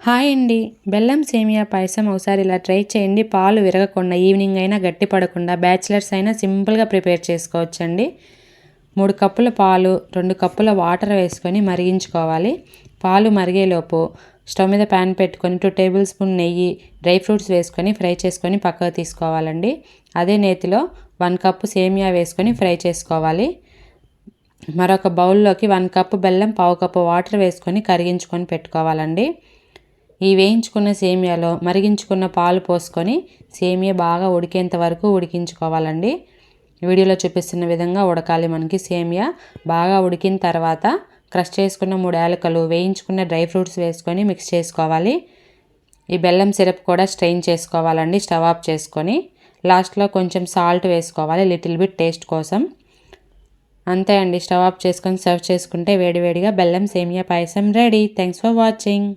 Hi అండి. బెల్లం సేమియా పాయసం ఒకసారి ఇలా ట్రై చేయండి. పాలు విరగకుండా ఈవినింగ్ అయినా గట్టి పడకుండా బ్యాచిలర్స్ అయినా సింపుల్గా ప్రిపేర్ చేసుకోవచ్చండి. 3 కప్పుల పాలు 2 కప్పుల వాటర్ వేసుకొని మరిగించుకోవాలి. పాలు మరిగేలోపు స్టవ్ మీద ప్యాన్ పెట్టుకొని 2 టేబుల్ స్పూన్ నెయ్యి, డ్రై ఫ్రూట్స్ వేసుకొని ఫ్రై చేసుకొని పక్కకు తీసుకోవాలండి. అదే నేతిలో 1 కప్పు సేమియా వేసుకొని ఫ్రై చేసుకోవాలి. మరొక బౌల్లోకి 1 కప్పు బెల్లం, 1/2 కప్పు వాటర్ వేసుకొని కరిగించుకొని పెట్టుకోవాలండి. ఈ వేయించుకున్న సేమియాలో మరిగించుకున్న పాలు పోసుకొని సేమియా బాగా ఉడికేంత వరకు ఉడికించుకోవాలండి. వీడియోలో చూపిస్తున్న విధంగా ఉడకాలి. మనకి సేమియా బాగా ఉడికిన తర్వాత క్రష్ చేసుకున్న 3 యాలకులు, వేయించుకున్న డ్రై ఫ్రూట్స్ వేసుకొని మిక్స్ చేసుకోవాలి. ఈ బెల్లం సిరప్ కూడా స్ట్రెయిన్ చేసుకోవాలండి స్టవ్ ఆఫ్ చేసుకొని. లాస్ట్లో కొంచెం సాల్ట్ వేసుకోవాలి లిటిల్ బిట్ టేస్ట్ కోసం. అంతే అండి. స్టవ్ ఆఫ్ చేసుకొని సర్వ్ చేసుకుంటే వేడివేడిగా బెల్లం సేమియా పాయసం రెడీ. Thanks for watching.